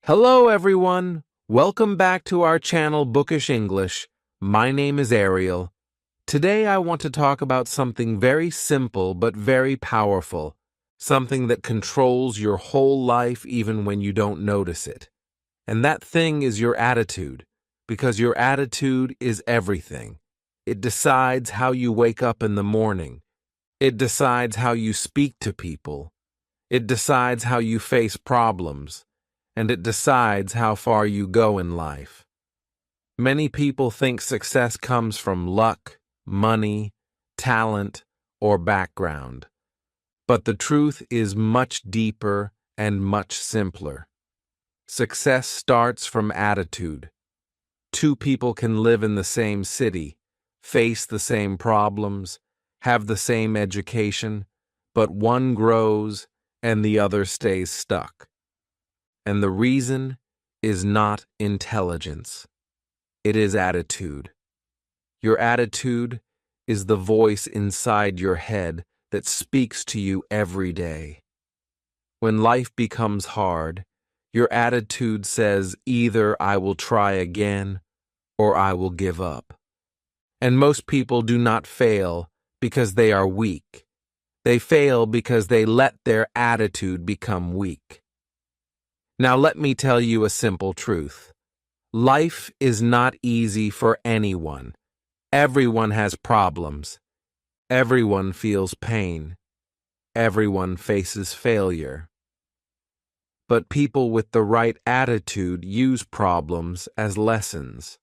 Hello everyone! Welcome back to our channel Bookish English. My name is Ariel. Today I want to talk about something very simple but very powerful, something that controls your whole life even when you don't notice it. And that thing is your attitude, because your attitude is everything. It decides how you wake up in the morning. It decides how you speak to people. It decides how you face problems. And it decides how far you go in life. Many people think success comes from luck, money, talent, or background. But the truth is much deeper and much simpler. Success starts from attitude. Two people can live in the same city, face the same problems, have the same education, but one grows and the other stays stuck. And the reason is not intelligence. It is attitude. Your attitude is the voice inside your head that speaks to you every day. When life becomes hard, your attitude says either I will try again or I will give up. And most people do not fail because they are weak. They fail because they let their attitude become weak. Now let me tell you a simple truth. Life is not easy for anyone. Everyone has problems. Everyone feels pain. Everyone faces failure. But people with the right attitude use problems as lessons.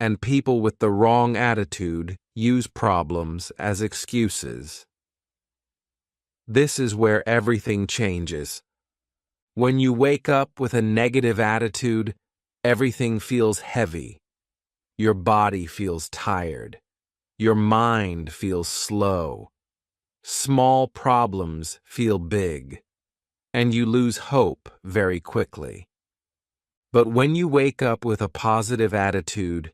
And people with the wrong attitude use problems as excuses. This is where everything changes. When you wake up with a negative attitude, everything feels heavy. Your body feels tired. Your mind feels slow. Small problems feel big, and you lose hope very quickly. But when you wake up with a positive attitude,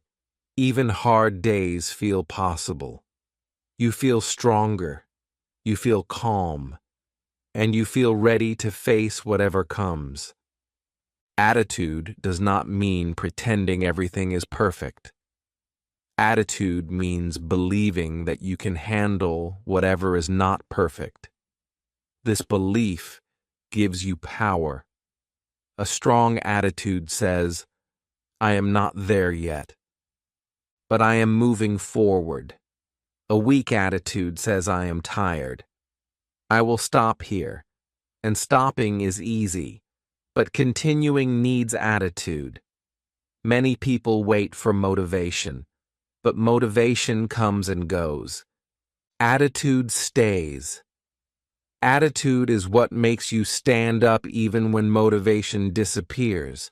even hard days feel possible. You feel stronger. You feel calm. And you feel ready to face whatever comes. Attitude does not mean pretending everything is perfect. Attitude means believing that you can handle whatever is not perfect. This belief gives you power. A strong attitude says, I am not there yet, but I am moving forward. A weak attitude says I am tired. I will stop here, and stopping is easy, but continuing needs attitude. Many people wait for motivation, but motivation comes and goes. Attitude stays. Attitude is what makes you stand up even when motivation disappears.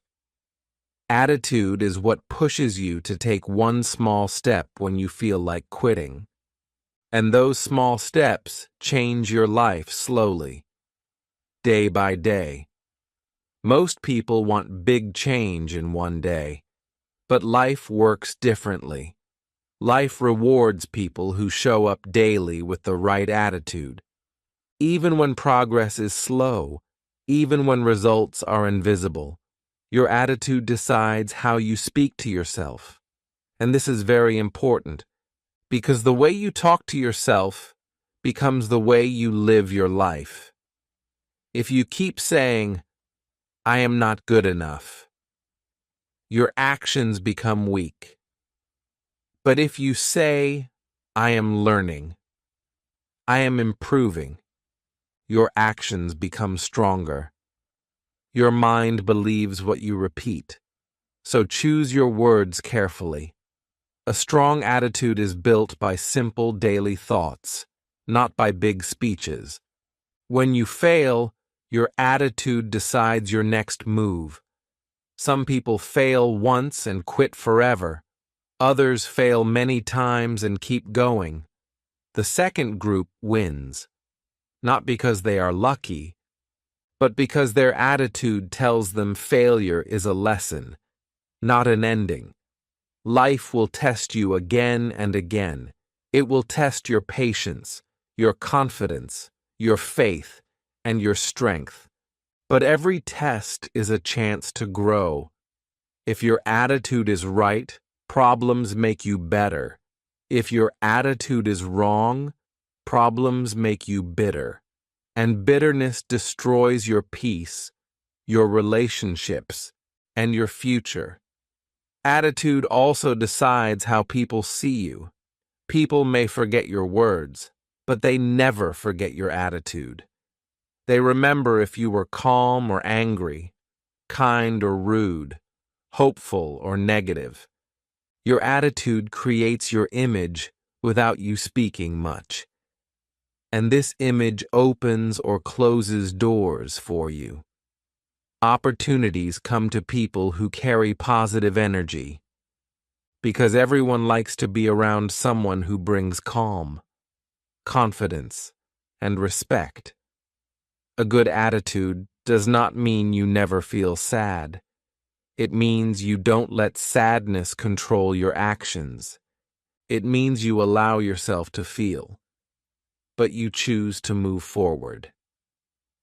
Attitude is what pushes you to take one small step when you feel like quitting. And those small steps change your life slowly, day by day. Most people want big change in one day, but life works differently. Life rewards people who show up daily with the right attitude. Even when progress is slow, even when results are invisible, your attitude decides how you speak to yourself. And this is very important. Because the way you talk to yourself becomes the way you live your life. If you keep saying, I am not good enough, your actions become weak. But if you say, I am learning, I am improving, your actions become stronger. Your mind believes what you repeat, so choose your words carefully. A strong attitude is built by simple daily thoughts, not by big speeches. When you fail, your attitude decides your next move. Some people fail once and quit forever. Others fail many times and keep going. The second group wins, not because they are lucky, but because their attitude tells them failure is a lesson, not an ending. Life will test you again and again. It will test your patience, your confidence, your faith, and your strength. But every test is a chance to grow. If your attitude is right, problems make you better. If your attitude is wrong, problems make you bitter. And bitterness destroys your peace, your relationships, and your future. Attitude also decides how people see you. People may forget your words, but they never forget your attitude. They remember if you were calm or angry, kind or rude, hopeful or negative. Your attitude creates your image without you speaking much. And this image opens or closes doors for you. Opportunities come to people who carry positive energy, because everyone likes to be around someone who brings calm, confidence, and respect. A good attitude does not mean you never feel sad. It means you don't let sadness control your actions. It means you allow yourself to feel, but you choose to move forward.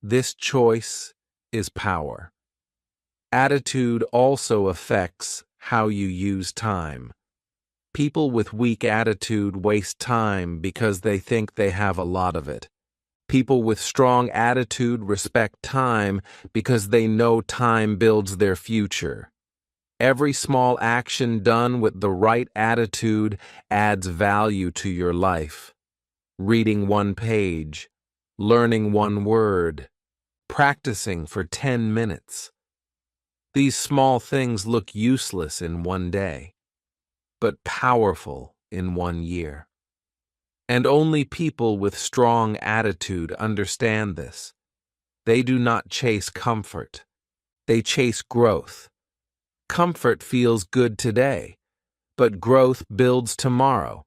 This choice is power. Attitude also affects how you use time. People with weak attitude waste time because they think they have a lot of it. People with strong attitude respect time because they know time builds their future. Every small action done with the right attitude adds value to your life. Reading one page, learning one word, practicing for 10 minutes. These small things look useless in one day, but powerful in 1 year. And only people with strong attitude understand this. They do not chase comfort. They chase growth. Comfort feels good today, but growth builds tomorrow.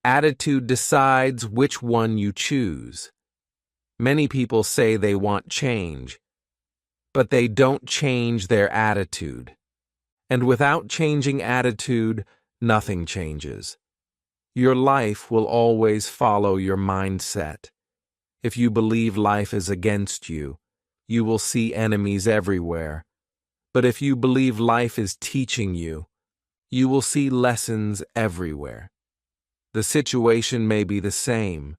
Attitude decides which one you choose. Many people say they want change, but they don't change their attitude. And without changing attitude, nothing changes. Your life will always follow your mindset. If you believe life is against you, you will see enemies everywhere. But if you believe life is teaching you, you will see lessons everywhere. The situation may be the same,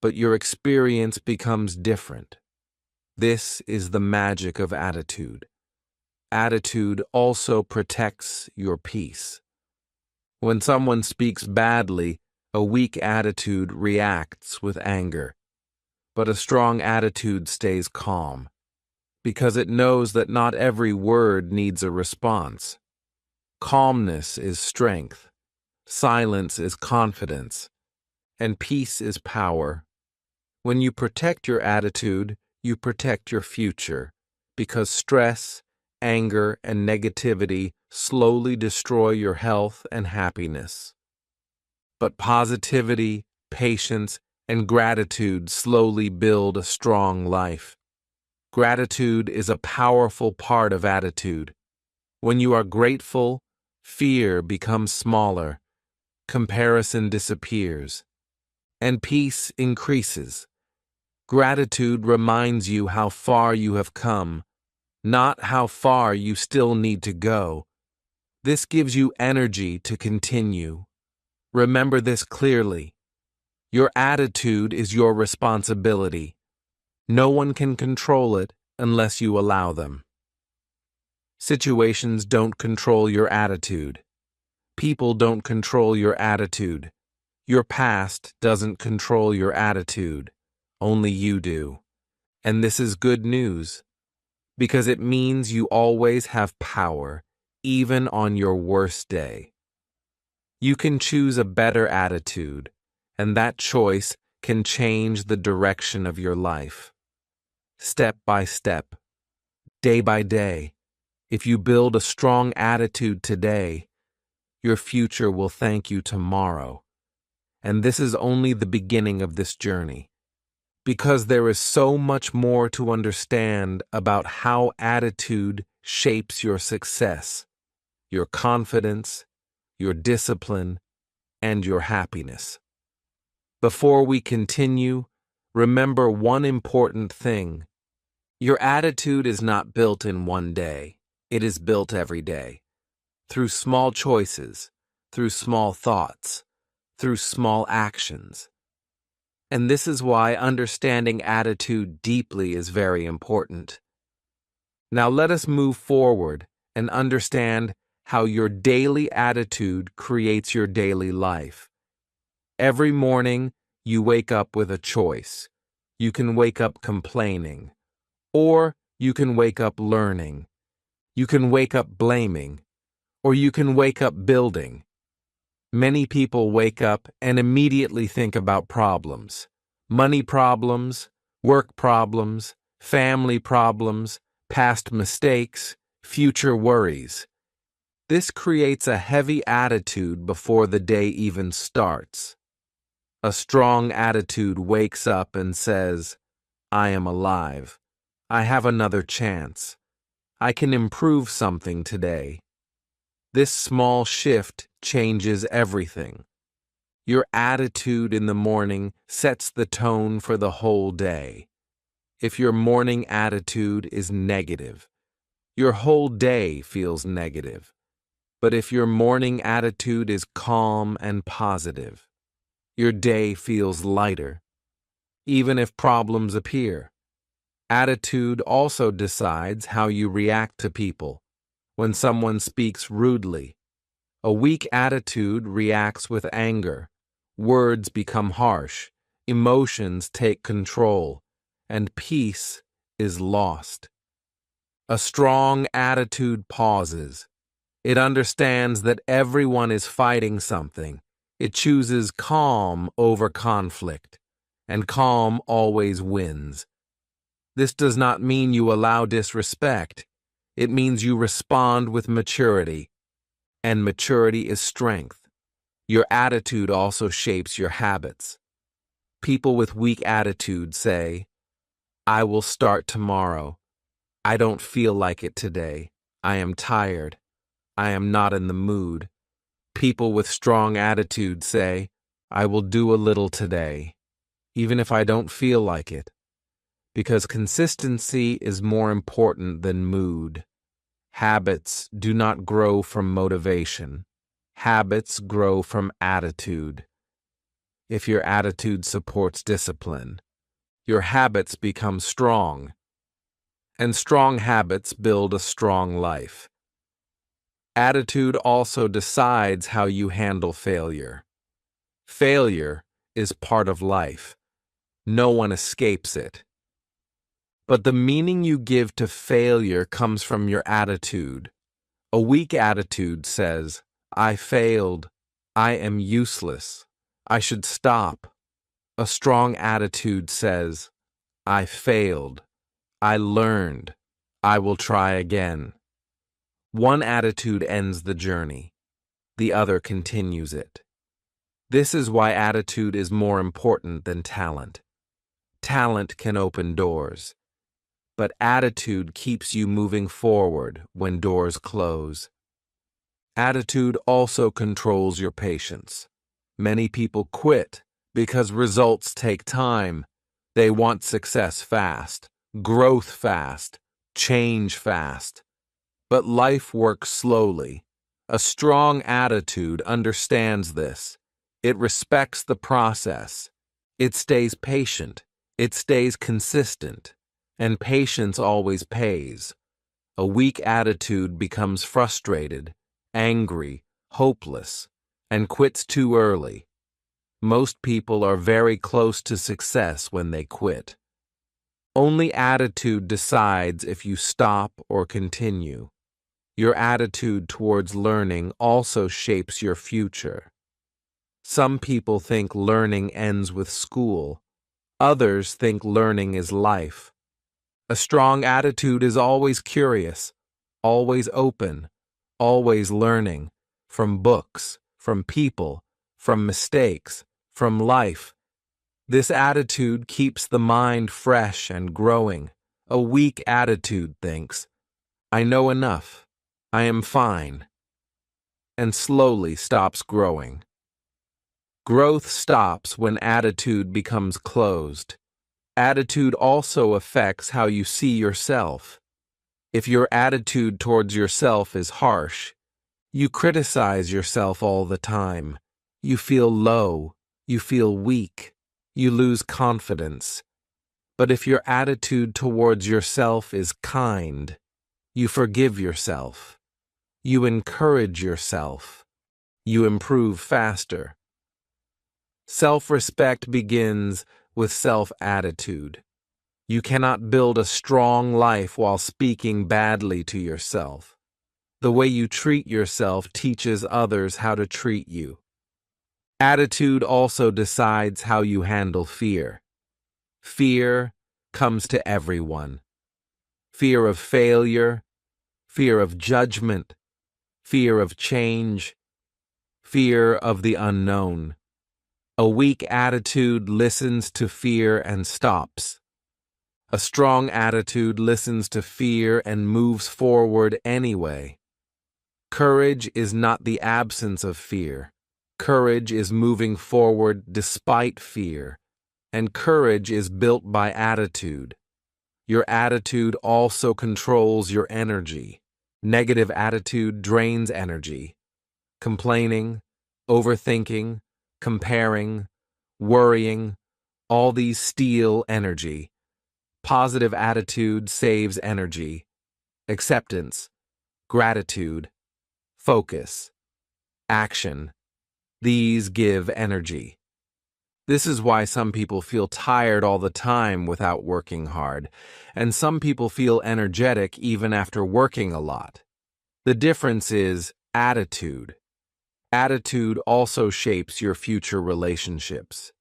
but your experience becomes different. This is the magic of attitude. Attitude also protects your peace. When someone speaks badly, a weak attitude reacts with anger. But a strong attitude stays calm, because it knows that not every word needs a response. Calmness is strength, silence is confidence, and peace is power. When you protect your attitude, you protect your future, because stress, anger, and negativity slowly destroy your health and happiness. But positivity, patience, and gratitude slowly build a strong life. Gratitude is a powerful part of attitude. When you are grateful, fear becomes smaller, comparison disappears, and peace increases. Gratitude reminds you how far you have come, not how far you still need to go. This gives you energy to continue. Remember this clearly. Your attitude is your responsibility. No one can control it unless you allow them. Situations don't control your attitude. People don't control your attitude. Your past doesn't control your attitude. Only you do. And this is good news, because it means you always have power, even on your worst day. You can choose a better attitude, and that choice can change the direction of your life. Step by step, day by day, if you build a strong attitude today, your future will thank you tomorrow. And this is only the beginning of this journey, because there is so much more to understand about how attitude shapes your success, your confidence, your discipline, and your happiness. Before we continue, remember one important thing. Your attitude is not built in one day. It is built every day. Through small choices, through small thoughts, through small actions. And this is why understanding attitude deeply is very important. Now let us move forward and understand how your daily attitude creates your daily life. Every morning, you wake up with a choice. You can wake up complaining, or you can wake up learning. You can wake up blaming, or you can wake up building. Many people wake up and immediately think about problems. Money problems, work problems, family problems, past mistakes, future worries. This creates a heavy attitude before the day even starts. A strong attitude wakes up and says, I am alive. I have another chance. I can improve something today. This small shift changes everything. Your attitude in the morning sets the tone for the whole day. If your morning attitude is negative, your whole day feels negative. But if your morning attitude is calm and positive, your day feels lighter, even if problems appear. Attitude also decides how you react to people. When someone speaks rudely, a weak attitude reacts with anger. Words become harsh, emotions take control, and peace is lost. A strong attitude pauses. It understands that everyone is fighting something. It chooses calm over conflict, and calm always wins. This does not mean you allow disrespect. It means you respond with maturity, and maturity is strength. Your attitude also shapes your habits. People with weak attitude say, I will start tomorrow. I don't feel like it today. I am tired. I am not in the mood. People with strong attitude say, I will do a little today, even if I don't feel like it, because consistency is more important than mood. Habits do not grow from motivation. Habits grow from attitude. If your attitude supports discipline, your habits become strong, and strong habits build a strong life. Attitude also decides how you handle failure. Failure is part of life. No one escapes it. But the meaning you give to failure comes from your attitude. A weak attitude says, I failed. I am useless. I should stop. A strong attitude says, I failed. I learned. I will try again. One attitude ends the journey. The other continues it. This is why attitude is more important than talent. Talent can open doors, but attitude keeps you moving forward when doors close. Attitude also controls your patience. Many people quit because results take time. They want success fast, growth fast, change fast. But life works slowly. A strong attitude understands this. It respects the process. It stays patient. It stays consistent. And patience always pays. A weak attitude becomes frustrated, angry, hopeless, and quits too early. Most people are very close to success when they quit. Only attitude decides if you stop or continue. Your attitude towards learning also shapes your future. Some people think learning ends with school. Others think learning is life. A strong attitude is always curious, always open, always learning, from books, from people, from mistakes, from life. This attitude keeps the mind fresh and growing. A weak attitude thinks, I know enough. I am fine, and slowly stops growing. Growth stops when attitude becomes closed. Attitude also affects how you see yourself. If your attitude towards yourself is harsh, you criticize yourself all the time. You feel low. You feel weak. You lose confidence. But if your attitude towards yourself is kind, you forgive yourself. You encourage yourself. You improve faster. Self-respect begins with self-attitude. You cannot build a strong life while speaking badly to yourself. The way you treat yourself teaches others how to treat you. Attitude also decides how you handle fear. Fear comes to everyone. Fear of failure, fear of judgment, fear of change, fear of the unknown. A weak attitude listens to fear and stops. A strong attitude listens to fear and moves forward anyway. Courage is not the absence of fear. Courage is moving forward despite fear, and courage is built by attitude. Your attitude also controls your energy. Negative attitude drains energy. Complaining, overthinking, comparing, worrying, all these steal energy. Positive attitude saves energy. Acceptance, gratitude, focus, action. These give energy. This is why some people feel tired all the time without working hard, and some people feel energetic even after working a lot. The difference is attitude. Attitude also shapes your future relationships.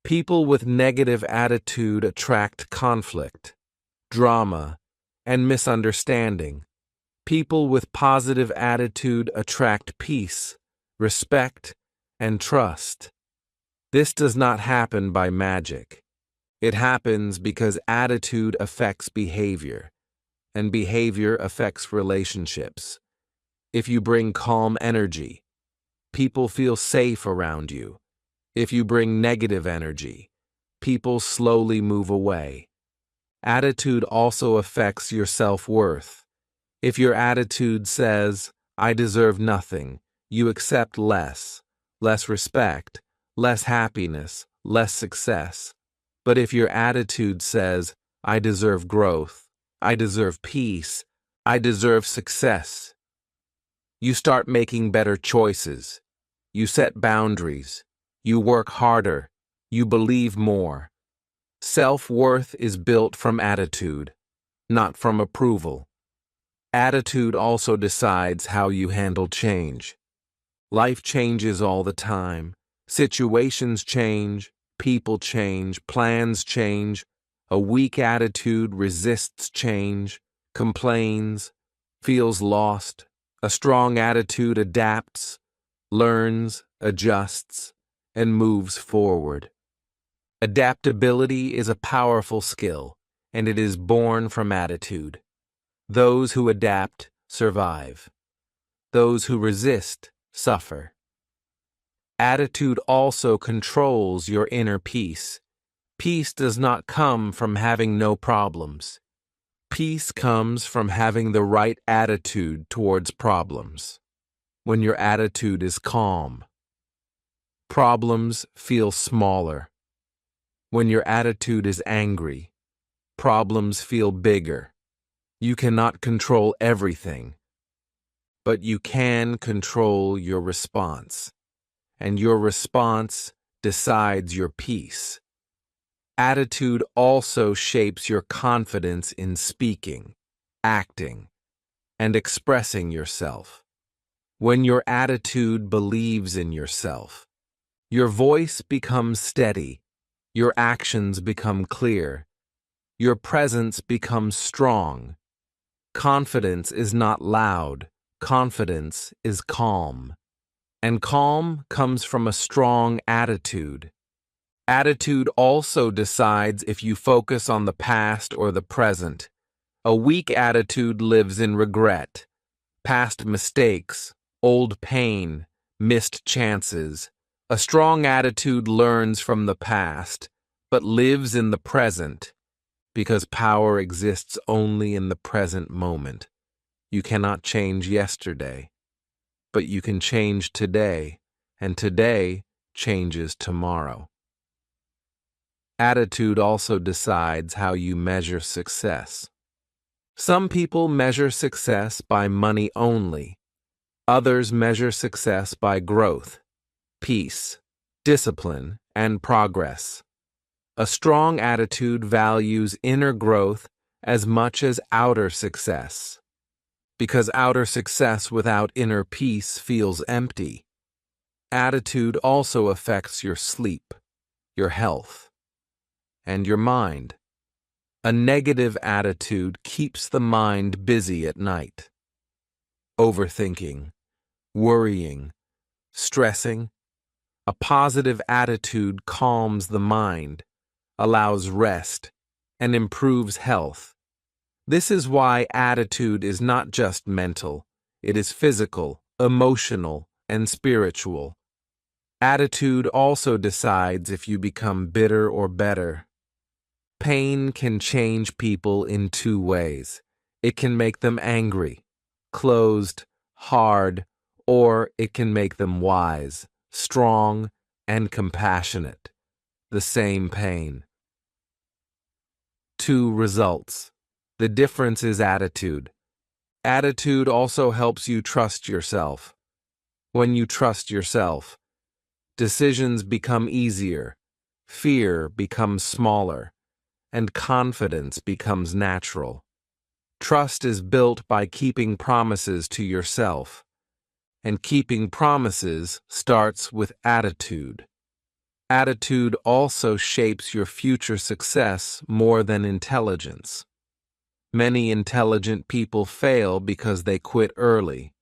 People with negative attitude attract conflict, drama, and misunderstanding. People with positive attitude attract peace, respect, and trust. This does not happen by magic. It happens because attitude affects behavior, and behavior affects relationships. If you bring calm energy, people feel safe around you. If you bring negative energy, people slowly move away. Attitude also affects your self-worth. If your attitude says, "I deserve nothing," you accept less respect, less happiness, less success. But if your attitude says, "I deserve growth, I deserve peace, I deserve success," you start making better choices. You set boundaries. You work harder. You believe more. Self-worth is built from attitude, not from approval. Attitude also decides how you handle change. Life changes all the time. Situations change, people change, plans change. A weak attitude resists change, complains, feels lost. A strong attitude adapts, learns, adjusts, and moves forward. Adaptability is a powerful skill, and it is born from attitude. Those who adapt survive. Those who resist suffer. Attitude also controls your inner peace. Peace does not come from having no problems. Peace comes from having the right attitude towards problems. When your attitude is calm, problems feel smaller. When your attitude is angry, problems feel bigger. You cannot control everything, but you can control your response, and your response decides your peace. Attitude also shapes your confidence in speaking, acting, and expressing yourself. When your attitude believes in yourself, your voice becomes steady, your actions become clear, your presence becomes strong. Confidence is not loud, confidence is calm. And calm comes from a strong attitude. Attitude also decides if you focus on the past or the present. A weak attitude lives in regret, past mistakes, old pain, missed chances. A strong attitude learns from the past, but lives in the present, because power exists only in the present moment. You cannot change yesterday, but you can change today, and today changes tomorrow. Attitude also decides how you measure success. Some people measure success by money only. Others measure success by growth, peace, discipline, and progress. A strong attitude values inner growth as much as outer success, because outer success without inner peace feels empty. Attitude also affects your sleep, your health, and your mind. A negative attitude keeps the mind busy at night. Overthinking, worrying, stressing. A positive attitude calms the mind, allows rest, and improves health. This is why attitude is not just mental, it is physical, emotional, and spiritual. Attitude also decides if you become bitter or better. Pain can change people in two ways. It can make them angry, closed, hard, or it can make them wise, strong, and compassionate. The same pain. 2 results. The difference is attitude. Attitude also helps you trust yourself. When you trust yourself, decisions become easier, fear becomes smaller, and confidence becomes natural. Trust is built by keeping promises to yourself, and keeping promises starts with attitude. Attitude also shapes your future success more than intelligence. Many intelligent people fail because they quit early.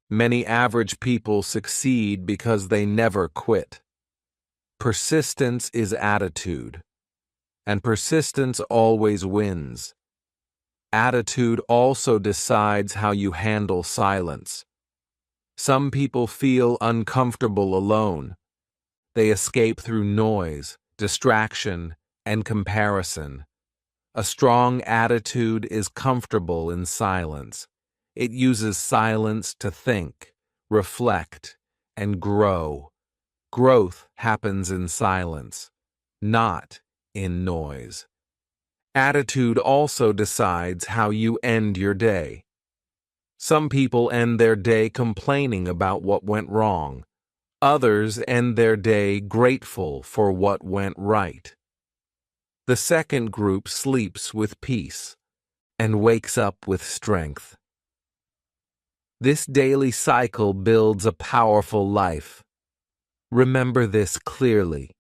Many average people succeed because they never quit. Persistence is attitude, and persistence always wins. Attitude also decides how you handle silence. Some people feel uncomfortable alone. They escape through noise, distraction, and comparison. A strong attitude is comfortable in silence. It uses silence to think, reflect, and grow. Growth happens in silence, not in noise. Attitude also decides how you end your day. Some people end their day complaining about what went wrong. Others end their day grateful for what went right. The second group sleeps with peace and wakes up with strength. This daily cycle builds a powerful life. Remember this clearly.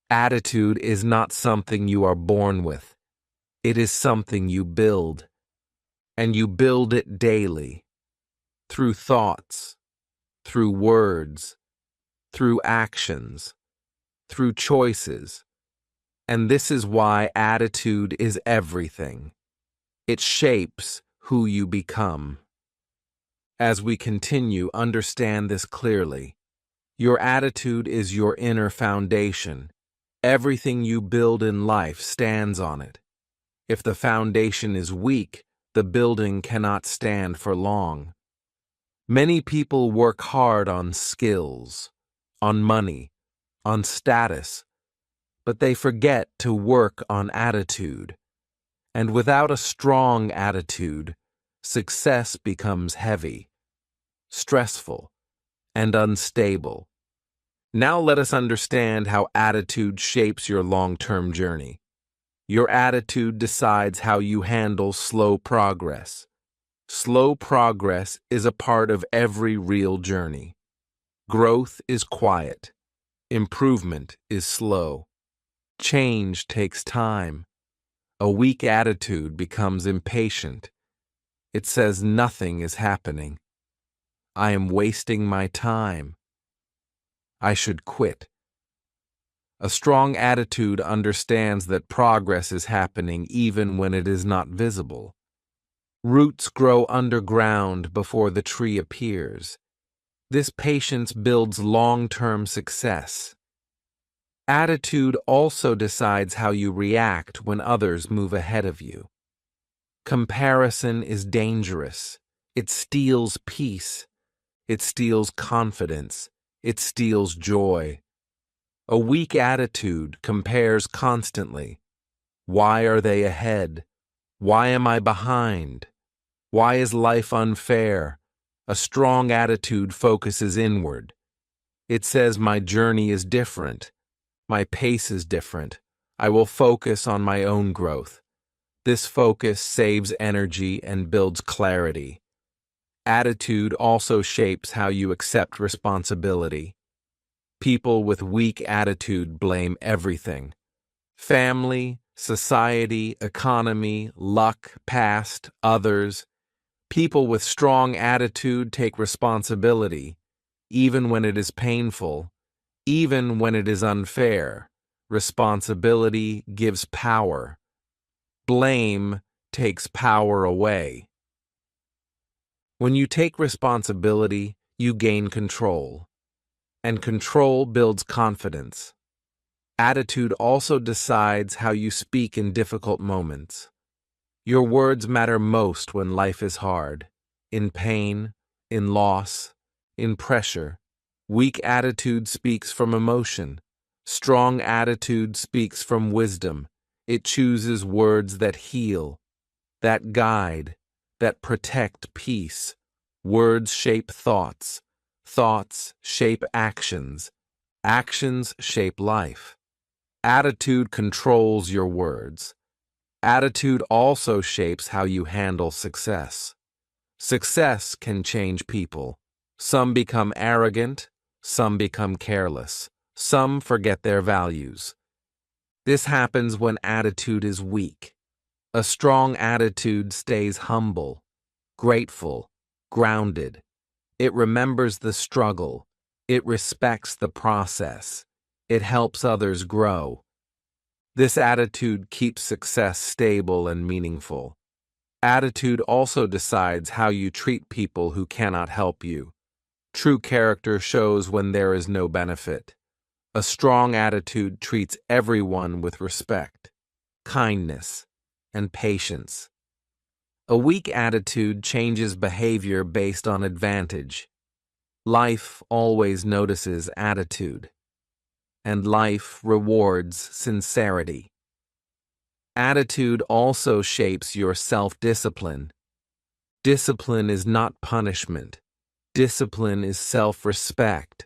Attitude is not something you are born with. It is something you build. And you build it daily, through thoughts, through words, through actions, through choices. And this is why attitude is everything. It shapes who you become. As we continue, understand this clearly. Your attitude is your inner foundation. Everything you build in life stands on it. If the foundation is weak, the building cannot stand for long. Many people work hard on skills, on money, on status, but they forget to work on attitude. And without a strong attitude, success becomes heavy, stressful, and unstable. Now let us understand how attitude shapes your long-term journey. Your attitude decides how you handle slow progress. Slow progress is a part of every real journey. Growth is quiet. Improvement is slow. Change takes time. A weak attitude becomes impatient. It says nothing is happening. I am wasting my time. I should quit. A strong attitude understands that progress is happening even when it is not visible. Roots grow underground before the tree appears. This patience builds long-term success. Attitude also decides how you react when others move ahead of you. Comparison is dangerous. It steals peace. It steals confidence. It steals joy. A weak attitude compares constantly. Why are they ahead? Why am I behind? Why is life unfair? A strong attitude focuses inward. It says my journey is different. My pace is different. I will focus on my own growth. This focus saves energy and builds clarity. Attitude also shapes how you accept responsibility. People with weak attitude blame everything. Family, society, economy, luck, past, others. People with strong attitude take responsibility, even when it is painful, even when it is unfair. Responsibility gives power. Blame takes power away. When you take responsibility, you gain control, and control builds confidence. Attitude also decides how you speak in difficult moments. Your words matter most when life is hard, in pain, in loss, in pressure. Weak attitude speaks from emotion. Strong attitude speaks from wisdom. It chooses words that heal, that guide, that protect peace. Words shape thoughts. Thoughts shape actions. Actions shape life. Attitude controls your words. Attitude also shapes how you handle success. Success can change people. Some become arrogant, some become careless, some forget their values. This happens when attitude is weak. A strong attitude stays humble, grateful, grounded. It remembers the struggle. It respects the process. It helps others grow. This attitude keeps success stable and meaningful. Attitude also decides how you treat people who cannot help you. True character shows when there is no benefit. A strong attitude treats everyone with respect, kindness, and patience. A weak attitude changes behavior based on advantage. Life always notices attitude, and life rewards sincerity. Attitude also shapes your self-discipline. Discipline is not punishment. Discipline is self-respect.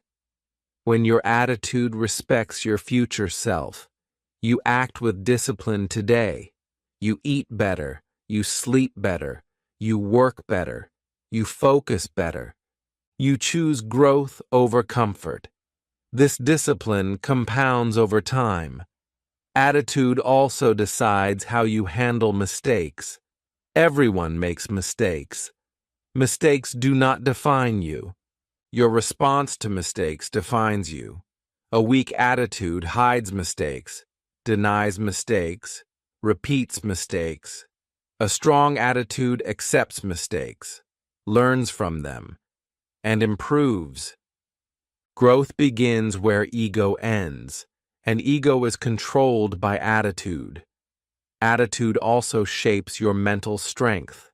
When your attitude respects your future self, you act with discipline today. You eat better, you sleep better, you work better, you focus better. You choose growth over comfort. This discipline compounds over time. Attitude also decides how you handle mistakes. Everyone makes mistakes. Mistakes do not define you. Your response to mistakes defines you. A weak attitude hides mistakes, denies mistakes, repeats mistakes. A strong attitude accepts mistakes, learns from them, and improves. Growth begins where ego ends, and ego is controlled by attitude. Attitude also shapes your mental strength.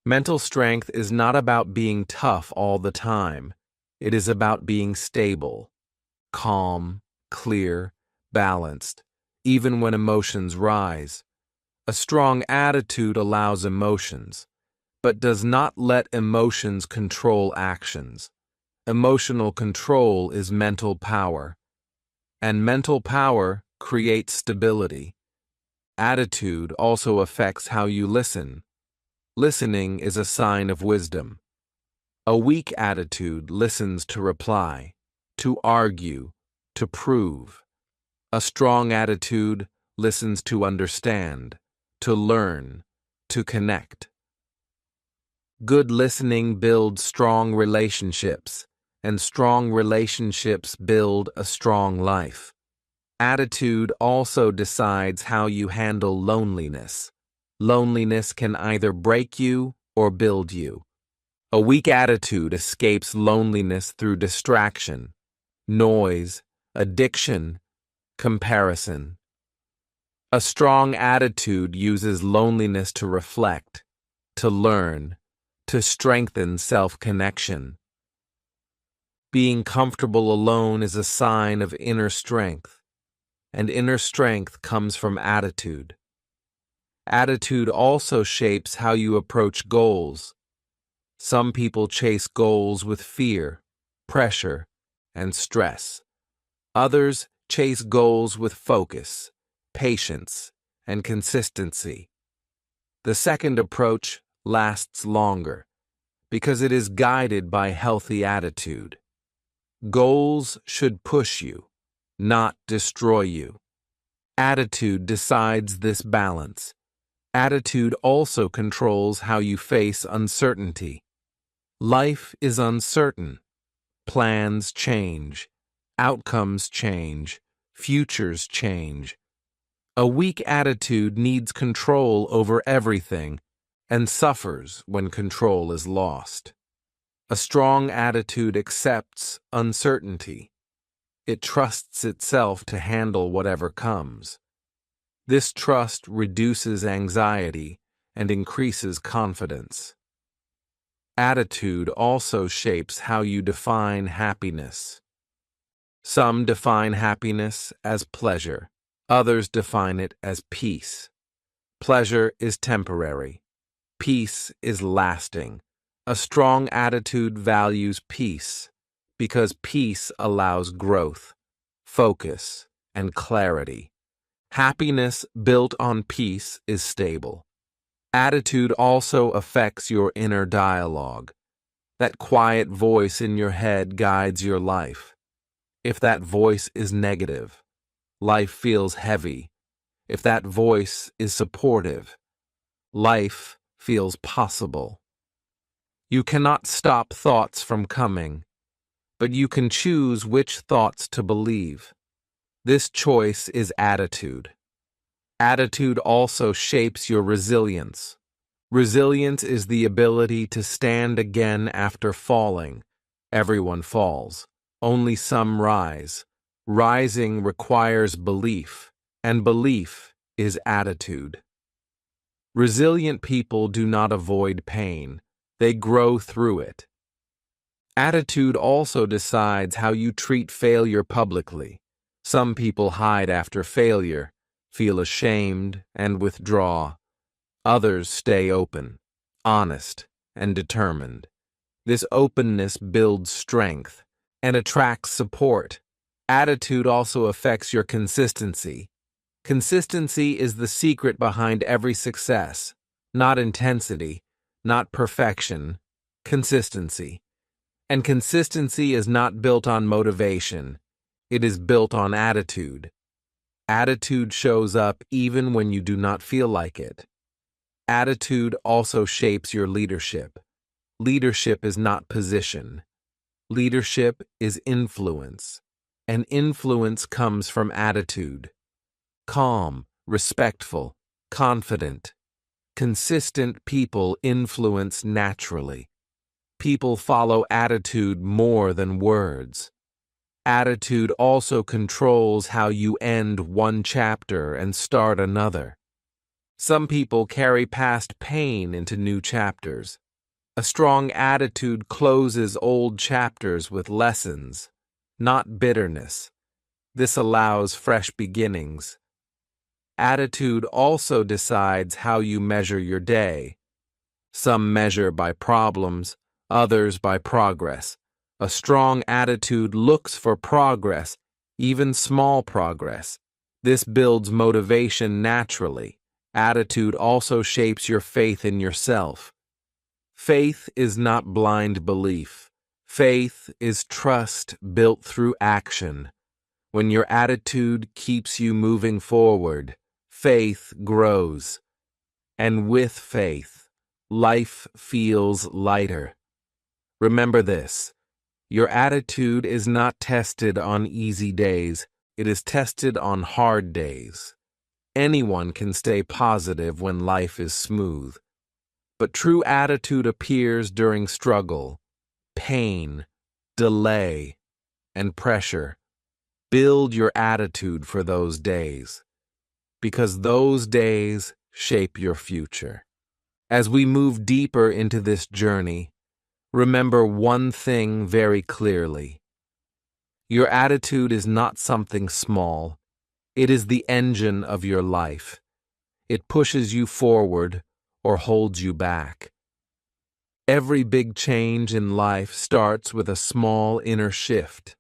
Mental strength is not about being tough all the time. It is about being stable, calm, clear, balanced, even when emotions rise. A strong attitude allows emotions, but does not let emotions control actions. Emotional control is mental power, and mental power creates stability. Attitude also affects how you listen. Listening is a sign of wisdom. A weak attitude listens to reply, to argue, to prove. A strong attitude listens to understand, to learn, to connect. Good listening builds strong relationships, and strong relationships build a strong life. Attitude also decides how you handle loneliness. Loneliness can either break you or build you. A weak attitude escapes loneliness through distraction, noise, addiction, Comparison. A strong attitude uses loneliness to reflect, to learn, to strengthen self-connection. Being comfortable alone is a sign of inner strength, and inner strength comes from attitude. Attitude also shapes how you approach goals. Some people chase goals with fear, pressure, and stress. Others chase goals with focus, patience, and consistency. The second approach lasts longer because it is guided by healthy attitude. Goals should push you, not destroy you. Attitude decides this balance. Attitude also controls how you face uncertainty. Life is uncertain. Plans change. Outcomes change. Futures change. A weak attitude needs control over everything and suffers when control is lost. A strong attitude accepts uncertainty. It trusts itself to handle whatever comes. This trust reduces anxiety and increases confidence. Attitude also shapes how you define happiness. Some define happiness as pleasure. Others define it as peace. Pleasure is temporary. Peace is lasting. A strong attitude values peace because peace allows growth, focus, and clarity. Happiness built on peace is stable. Attitude also affects your inner dialogue. That quiet voice in your head guides your life. If that voice is negative, life feels heavy. If that voice is supportive, life feels possible. You cannot stop thoughts from coming, but you can choose which thoughts to believe. This choice is attitude. Attitude also shapes your resilience. Resilience is the ability to stand again after falling. Everyone falls. Only some rise. Rising requires belief, and belief is attitude. Resilient people do not avoid pain. They grow through it. Attitude also decides how you treat failure publicly. Some people hide after failure, feel ashamed, and withdraw. Others stay open, honest, and determined. This openness builds strength and attracts support. Attitude also affects your consistency. Consistency is the secret behind every success, not intensity, not perfection, consistency. And consistency is not built on motivation. It is built on attitude. Attitude shows up even when you do not feel like it. Attitude also shapes your leadership. Leadership is not position. Leadership is influence. And influence comes from attitude. Calm, respectful, confident, consistent people influence naturally. People follow attitude more than words. Attitude also controls how you end one chapter and start another. Some people carry past pain into new chapters. A strong attitude closes old chapters with lessons, not bitterness. This allows fresh beginnings. Attitude also decides how you measure your day. Some measure by problems, others by progress. A strong attitude looks for progress, even small progress. This builds motivation naturally. Attitude also shapes your faith in yourself. Faith is not blind belief. Faith is trust built through action. When your attitude keeps you moving forward, faith grows. And with faith, life feels lighter. Remember this. Your attitude is not tested on easy days. It is tested on hard days. Anyone can stay positive when life is smooth. But true attitude appears during struggle, pain, delay, and pressure. Build your attitude for those days, because those days shape your future. As we move deeper into this journey, remember one thing very clearly. Your attitude is not something small. It is the engine of your life. It pushes you forward or holds you back. Every big change in life starts with a small inner shift.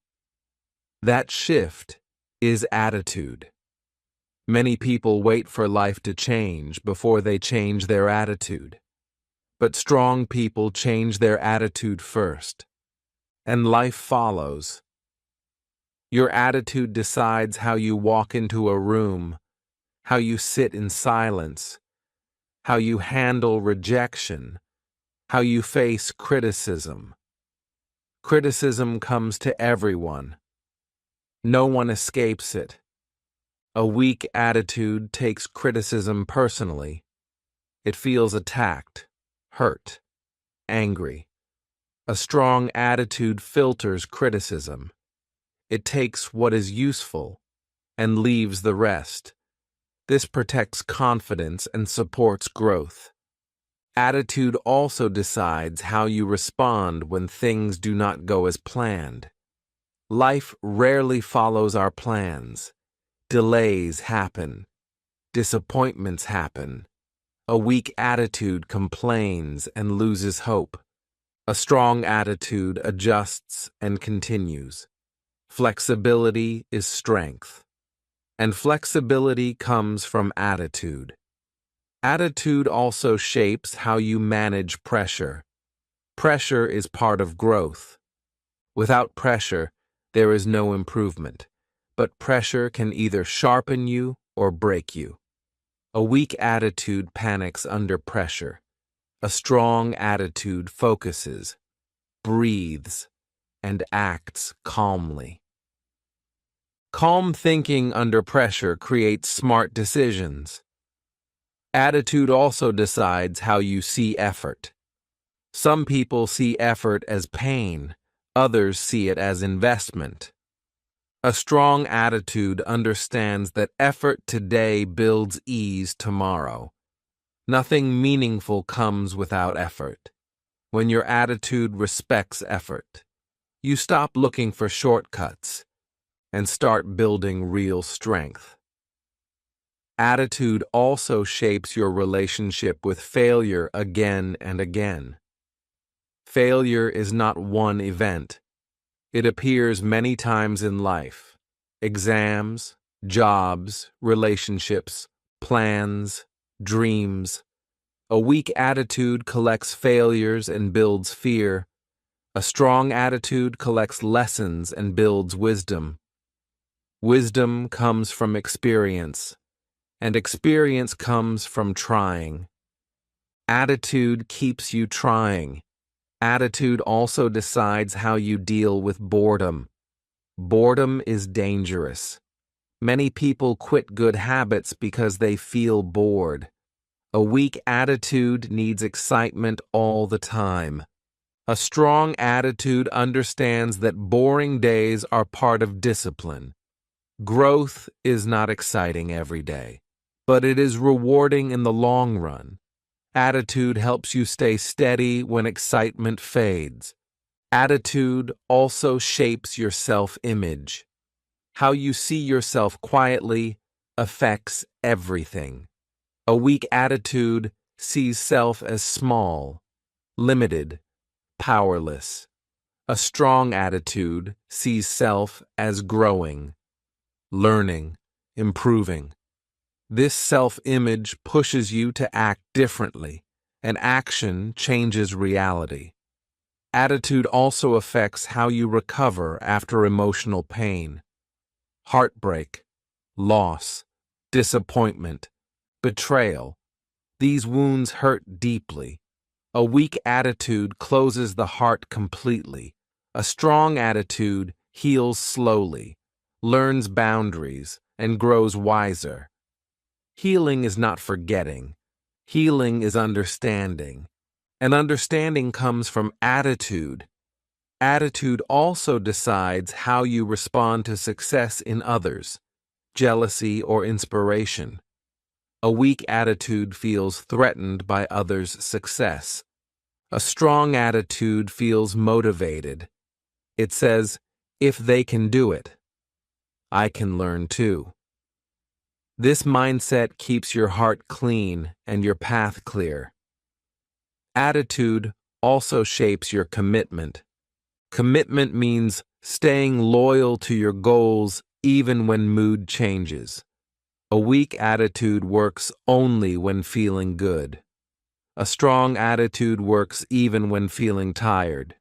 That shift is attitude. Many people wait for life to change before they change their attitude. But strong people change their attitude first, and life follows. Your attitude decides how you walk into a room, how you sit in silence, how you handle rejection, how you face criticism. Criticism comes to everyone. No one escapes it. A weak attitude takes criticism personally. It feels attacked, hurt, angry. A strong attitude filters criticism. It takes what is useful and leaves the rest. This protects confidence and supports growth. Attitude also decides how you respond when things do not go as planned. Life rarely follows our plans. Delays happen. Disappointments happen. A weak attitude complains and loses hope. A strong attitude adjusts and continues. Flexibility is strength. And flexibility comes from attitude. Attitude also shapes how you manage pressure. Pressure is part of growth. Without pressure, there is no improvement. But pressure can either sharpen you or break you. A weak attitude panics under pressure. A strong attitude focuses, breathes, and acts calmly. Calm thinking under pressure creates smart decisions. Attitude also decides how you see effort. Some people see effort as pain, others see it as investment. A strong attitude understands that effort today builds ease tomorrow. Nothing meaningful comes without effort. When your attitude respects effort, you stop looking for shortcuts and start building real strength. Attitude also shapes your relationship with failure again and again. Failure is not one event. It appears many times in life. Exams, jobs, relationships, plans, dreams. A weak attitude collects failures and builds fear. A strong attitude collects lessons and builds wisdom. Wisdom comes from experience, and experience comes from trying. Attitude keeps you trying. Attitude also decides how you deal with boredom. Boredom is dangerous. Many people quit good habits because they feel bored. A weak attitude needs excitement all the time. A strong attitude understands that boring days are part of discipline. Growth is not exciting every day, but it is rewarding in the long run. Attitude helps you stay steady when excitement fades. Attitude also shapes your self-image. How you see yourself quietly affects everything. A weak attitude sees self as small, limited, powerless. A strong attitude sees self as growing, learning, improving. This self-image pushes you to act differently, and action changes reality. Attitude also affects how you recover after emotional pain. Heartbreak, loss, disappointment, betrayal. These wounds hurt deeply. A weak attitude closes the heart completely. A strong attitude heals slowly, learns boundaries, and grows wiser. Healing is not forgetting. Healing is understanding. And understanding comes from attitude. Attitude also decides how you respond to success in others, jealousy or inspiration. A weak attitude feels threatened by others' success. A strong attitude feels motivated. It says, if they can do it, I can learn too. This mindset keeps your heart clean and your path clear. Attitude also shapes your commitment. Commitment means staying loyal to your goals even when mood changes. A weak attitude works only when feeling good. A strong attitude works even when feeling tired.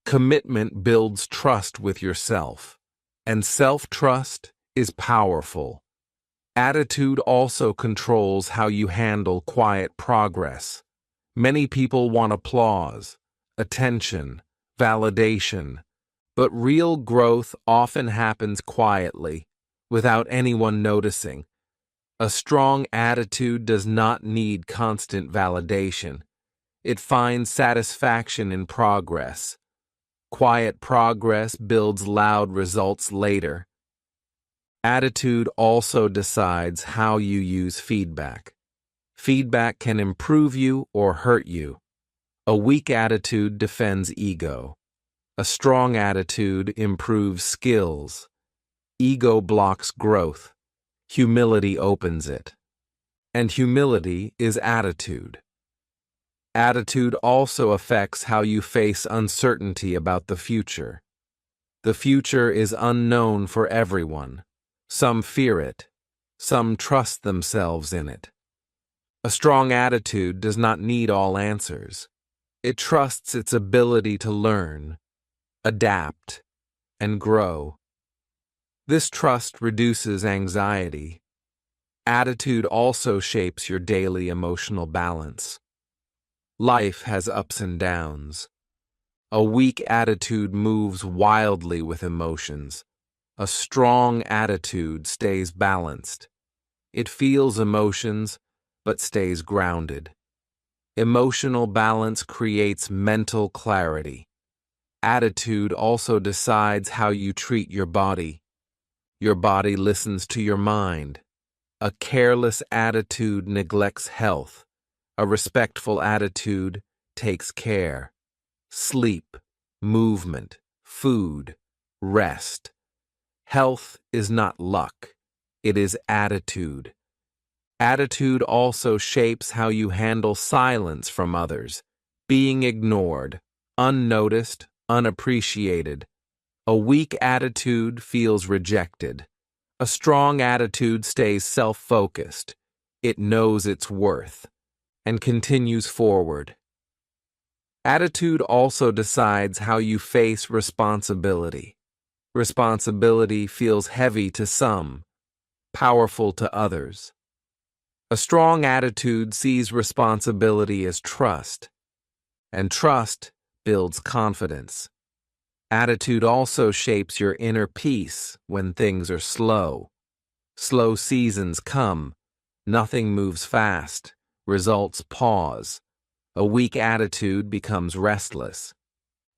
Commitment builds trust with yourself, and self-trust is powerful. Attitude also controls how you handle quiet progress. Many people want applause, attention, validation, but real growth often happens quietly, without anyone noticing. A strong attitude does not need constant validation. It finds satisfaction in progress. Quiet progress builds loud results later. Attitude also decides how you use feedback. Feedback can improve you or hurt you. A weak attitude defends ego. A strong attitude improves skills. Ego blocks growth. Humility opens it. And humility is attitude. Attitude also affects how you face uncertainty about the future. The future is unknown for everyone. Some fear it. Some trust themselves in it. A strong attitude does not need all answers. It trusts its ability to learn, adapt, and grow. This trust reduces anxiety. Attitude also shapes your daily emotional balance. Life has ups and downs. A weak attitude moves wildly with emotions. A strong attitude stays balanced. It feels emotions, but stays grounded. Emotional balance creates mental clarity. Attitude also decides how you treat your body. Your body listens to your mind. A careless attitude neglects health. A respectful attitude takes care. Sleep, movement, food, rest. Health is not luck. It is attitude. Attitude also shapes how you handle silence from others, being ignored, unnoticed, unappreciated. A weak attitude feels rejected. A strong attitude stays self-focused. It knows its worth and continues forward. Attitude also decides how you face responsibility. Responsibility feels heavy to some, powerful to others. A strong attitude sees responsibility as trust, and trust builds confidence. Attitude also shapes your inner peace when things are slow. Slow seasons come, nothing moves fast, results pause. A weak attitude becomes restless.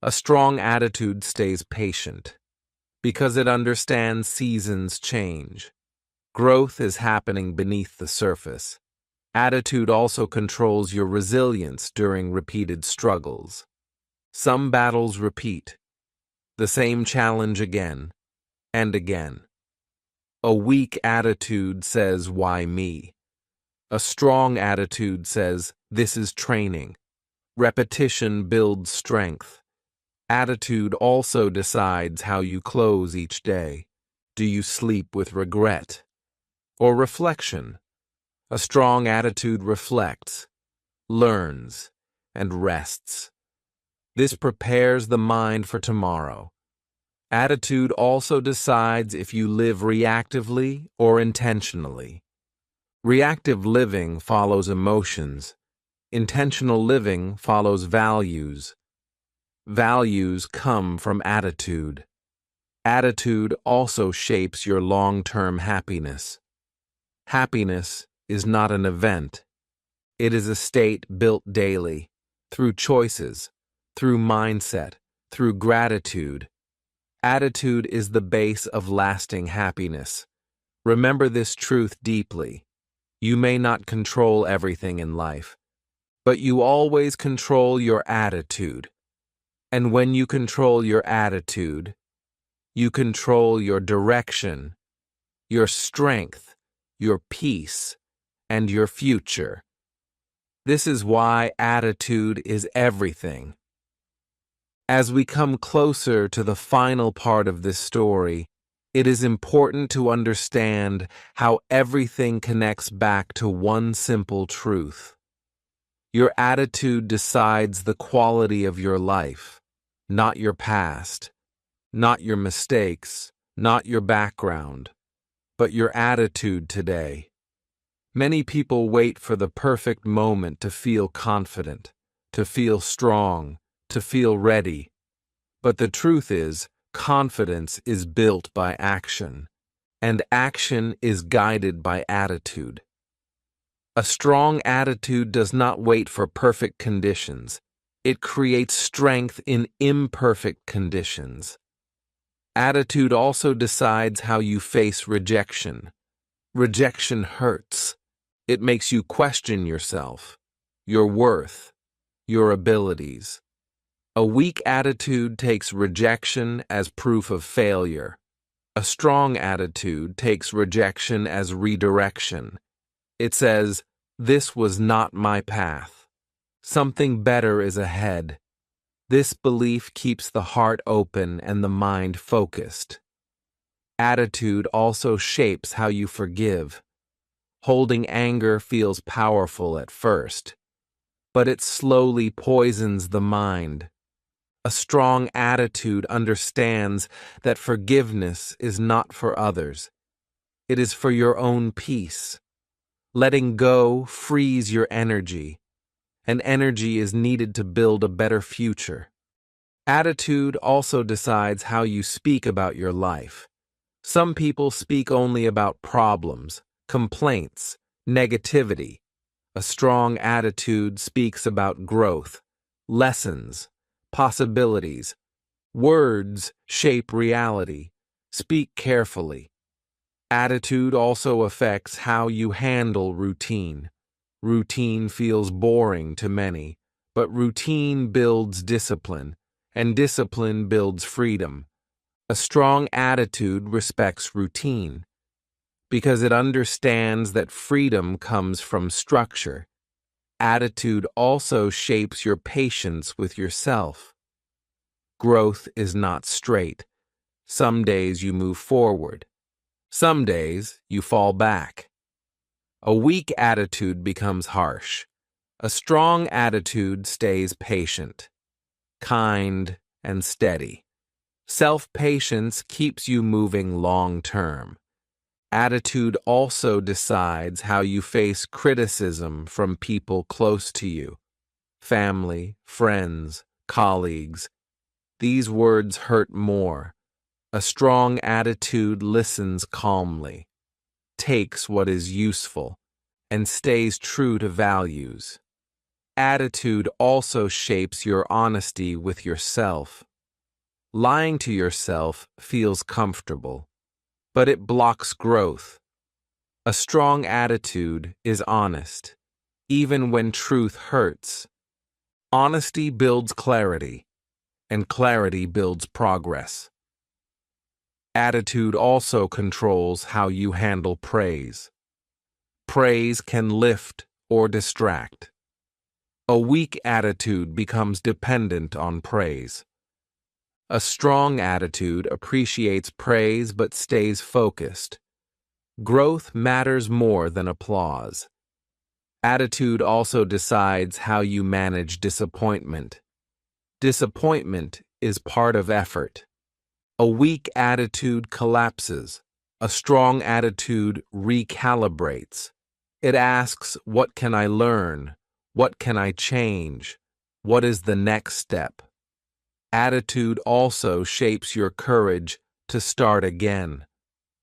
A strong attitude stays patient, because it understands seasons change. Growth is happening beneath the surface. Attitude also controls your resilience during repeated struggles. Some battles repeat, the same challenge again and again. A weak attitude says, why me? A strong attitude says, this is training. Repetition builds strength. Attitude also decides how you close each day. Do you sleep with regret or reflection? A strong attitude reflects, learns, and rests. This prepares the mind for tomorrow. Attitude also decides if you live reactively or intentionally. Reactive living follows emotions. Intentional living follows values. Values come from attitude. Attitude also shapes your long-term happiness. Happiness is not an event. It is a state built daily, through choices, through mindset, through gratitude. Attitude is the base of lasting happiness. Remember this truth deeply. You may not control everything in life, but you always control your attitude. And when you control your attitude, you control your direction, your strength, your peace, and your future. This is why attitude is everything. As we come closer to the final part of this story, it is important to understand how everything connects back to one simple truth. Your attitude decides the quality of your life, not your past, not your mistakes, not your background, but your attitude today. Many people wait for the perfect moment to feel confident, to feel strong, to feel ready. But the truth is, confidence is built by action, and action is guided by attitude. A strong attitude does not wait for perfect conditions. It creates strength in imperfect conditions. Attitude also decides how you face rejection. Rejection hurts. It makes you question yourself, your worth, your abilities. A weak attitude takes rejection as proof of failure. A strong attitude takes rejection as redirection. It says, "This was not my path. Something better is ahead." This belief keeps the heart open and the mind focused. Attitude also shapes how you forgive. Holding anger feels powerful at first, but it slowly poisons the mind. A strong attitude understands that forgiveness is not for others. It is for your own peace. Letting go frees your energy, and energy is needed to build a better future. Attitude also decides how you speak about your life. Some people speak only about problems, complaints, negativity. A strong attitude speaks about growth, lessons, possibilities. Words shape reality. Speak carefully. Attitude also affects how you handle routine. Routine feels boring to many, but routine builds discipline, and discipline builds freedom. A strong attitude respects routine, because it understands that freedom comes from structure. Attitude also shapes your patience with yourself. Growth is not straight. Some days you move forward. Some days you fall back. A weak attitude becomes harsh. A strong attitude stays patient, kind, and steady. Self-patience keeps you moving long-term. Attitude also decides how you face criticism from people close to you. Family, friends, colleagues. These words hurt more. A strong attitude listens calmly, takes what is useful, and stays true to values. Attitude also shapes your honesty with yourself. Lying to yourself feels comfortable, but it blocks growth. A strong attitude is honest, even when truth hurts. Honesty builds clarity, and clarity builds progress. Attitude also controls how you handle praise. Praise can lift or distract. A weak attitude becomes dependent on praise. A strong attitude appreciates praise but stays focused. Growth matters more than applause. Attitude also decides how you manage disappointment. Disappointment is part of effort. A weak attitude collapses. A strong attitude recalibrates. It asks, what can I learn? What can I change? What is the next step? Attitude also shapes your courage to start again.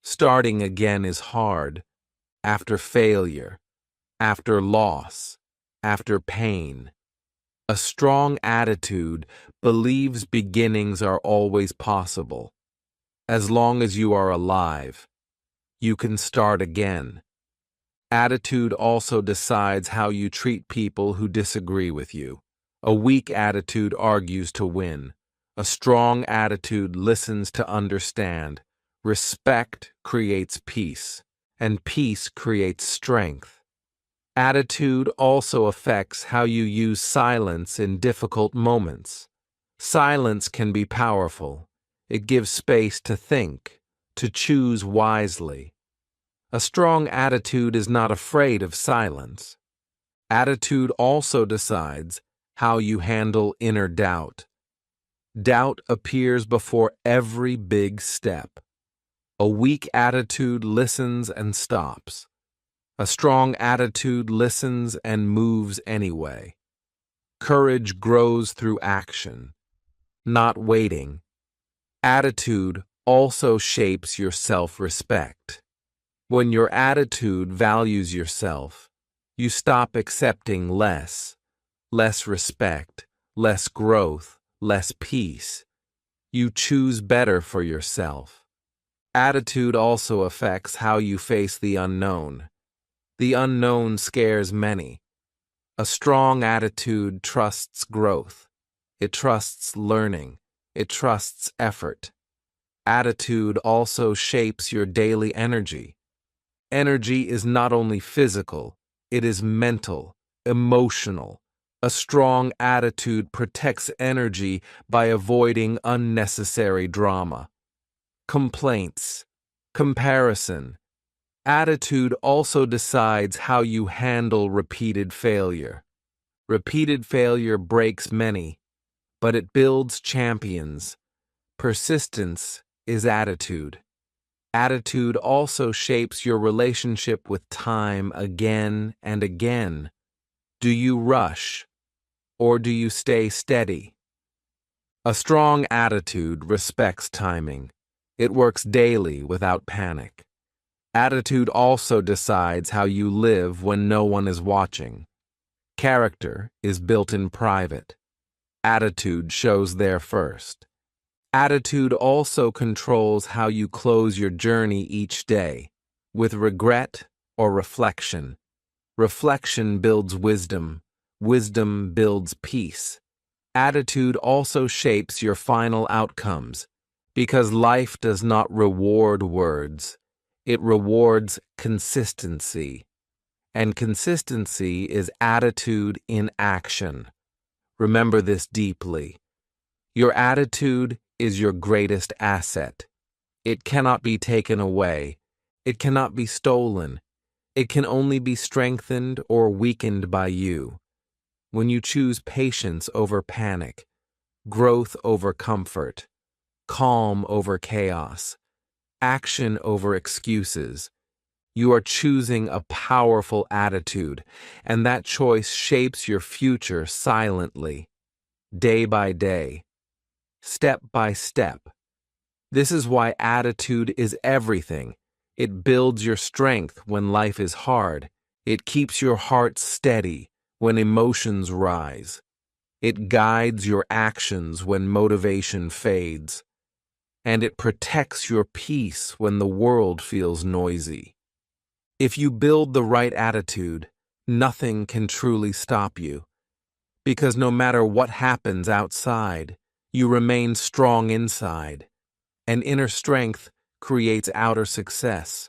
Starting again is hard. After failure, after loss, after pain. A strong attitude believes beginnings are always possible. As long as you are alive, you can start again. Attitude also decides how you treat people who disagree with you. A weak attitude argues to win. A strong attitude listens to understand. Respect creates peace, and peace creates strength. Attitude also affects how you use silence in difficult moments. Silence can be powerful. It gives space to think, to choose wisely. A strong attitude is not afraid of silence. Attitude also decides how you handle inner doubt. Doubt appears before every big step. A weak attitude listens and stops. A strong attitude listens and moves anyway. Courage grows through action, not waiting. Attitude also shapes your self-respect. When your attitude values yourself, you stop accepting less respect, less growth, less peace. You choose better for yourself. Attitude also affects how you face the unknown. The unknown scares many. A strong attitude trusts growth. It trusts learning. It trusts effort. Attitude also shapes your daily energy. Energy is not only physical, it is mental, emotional. A strong attitude protects energy by avoiding unnecessary drama. Complaints, comparison. Attitude also decides how you handle repeated failure. Repeated failure breaks many, but it builds champions. Persistence is attitude. Attitude also shapes your relationship with time again and again. Do you rush, or do you stay steady? A strong attitude respects timing. It works daily without panic. Attitude also decides how you live when no one is watching. Character is built in private. Attitude shows there first. Attitude also controls how you close your journey each day, with regret or reflection. Reflection builds wisdom. Wisdom builds peace. Attitude also shapes your final outcomes, because life does not reward words. It rewards consistency. And consistency is attitude in action. Remember this deeply. Your attitude is your greatest asset. It cannot be taken away. It cannot be stolen. It can only be strengthened or weakened by you. When you choose patience over panic, growth over comfort, calm over chaos, action over excuses, you are choosing a powerful attitude, and that choice shapes your future silently, day by day, step by step. This is why attitude is everything. It builds your strength when life is hard. It keeps your heart steady when emotions rise. It guides your actions when motivation fades. And it protects your peace when the world feels noisy. If you build the right attitude, nothing can truly stop you. Because no matter what happens outside, you remain strong inside. And inner strength creates outer success.